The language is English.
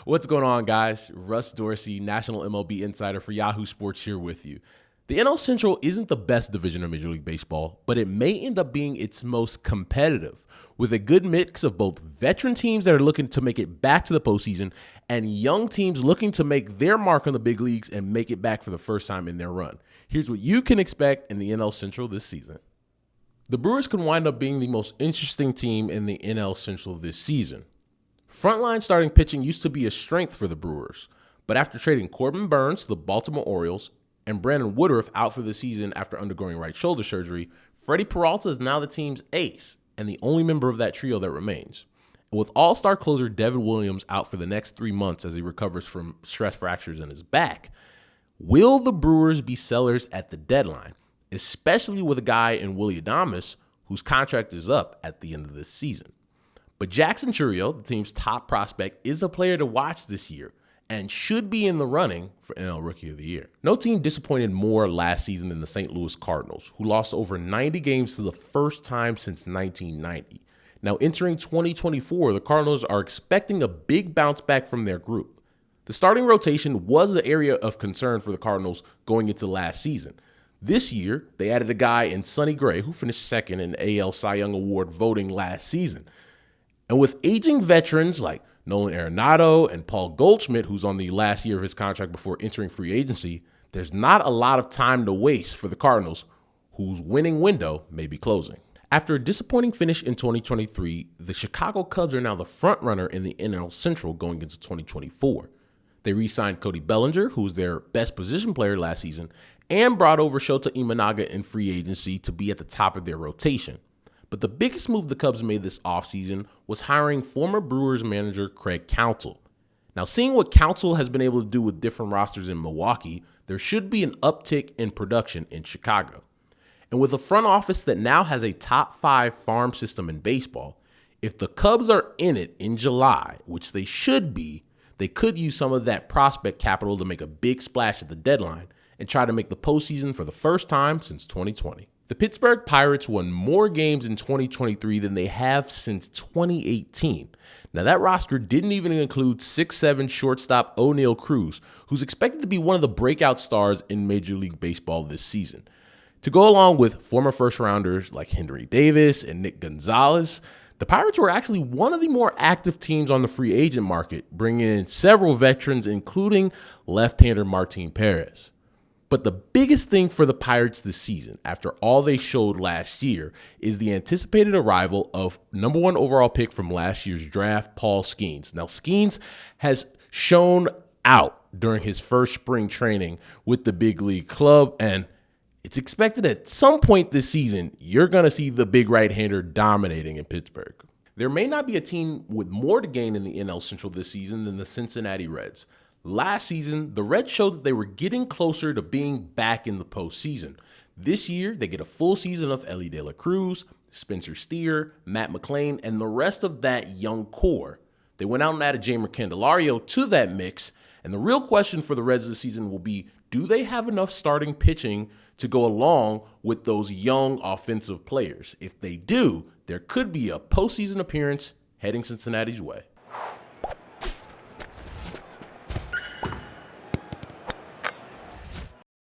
What's going on, guys? Russ Dorsey, National MLB Insider for Yahoo Sports here with you. The NL Central isn't the best division of Major League Baseball, but it may end up being its most competitive, with a good mix of both veteran teams that are looking to make it back to the postseason and young teams looking to make their mark on the big leagues and make it back for the first time in their run. Here's what you can expect in the NL Central this season. The Brewers could wind up being the most interesting team in the NL Central this season. Frontline starting pitching used to be a strength for the Brewers, but after trading Corbin Burnes to the Baltimore Orioles and Brandon Woodruff out for the season after undergoing right shoulder surgery, Freddie Peralta is now the team's ace and the only member of that trio that remains. And with all-star closer Devin Williams out for the next 3 months as he recovers from stress fractures in his back, will the Brewers be sellers at the deadline, especially with a guy in Willy Adames whose contract is up at the end of this season? But Jackson Chourio, the team's top prospect, is a player to watch this year and should be in the running for NL Rookie of the Year. No team disappointed more last season than the St. Louis Cardinals, who lost over 90 games for the first time since 1990. Now, entering 2024, the Cardinals are expecting a big bounce back from their group. The starting rotation was the area of concern for the Cardinals going into last season. This year, they added a guy in Sonny Gray, who finished second in AL Cy Young Award voting last season. And with aging veterans like Nolan Arenado and Paul Goldschmidt, who's on the last year of his contract before entering free agency, there's not a lot of time to waste for the Cardinals, whose winning window may be closing. After a disappointing finish in 2023, the Chicago Cubs are now the frontrunner in the NL Central going into 2024. They re-signed Cody Bellinger, who was their best position player last season, and brought over Shota Imanaga in free agency to be at the top of their rotation. But the biggest move the Cubs made this offseason was hiring former Brewers manager Craig Counsell. Now, seeing what Counsell has been able to do with different rosters in Milwaukee, there should be an uptick in production in Chicago. And with a front office that now has a top 5 farm system in baseball, if the Cubs are in it in July, which they should be, they could use some of that prospect capital to make a big splash at the deadline and try to make the postseason for the first time since 2020. The Pittsburgh Pirates won more games in 2023 than they have since 2018. Now, that roster didn't even include 6'7" shortstop O'Neal Cruz, who's expected to be one of the breakout stars in Major League Baseball this season. To go along with former first-rounders like Henry Davis and Nick Gonzalez, the Pirates were actually one of the more active teams on the free agent market, bringing in several veterans, including left-hander Martin Perez. But the biggest thing for the Pirates this season, after all they showed last year, is the anticipated arrival of number 1 overall pick from last year's draft, Paul Skeens. Now, Skeens has shown out during his first spring training with the big league club, and it's expected at some point this season, you're going to see the big right-hander dominating in Pittsburgh. There may not be a team with more to gain in the NL Central this season than the Cincinnati Reds. Last season, the Reds showed that they were getting closer to being back in the postseason. This year, they get a full season of Elly De La Cruz, Spencer Steer, Matt McLain, and the rest of that young core. They went out and added Jeimer Candelario to that mix, and the real question for the Reds this season will be, do they have enough starting pitching to go along with those young offensive players? If they do, there could be a postseason appearance heading Cincinnati's way.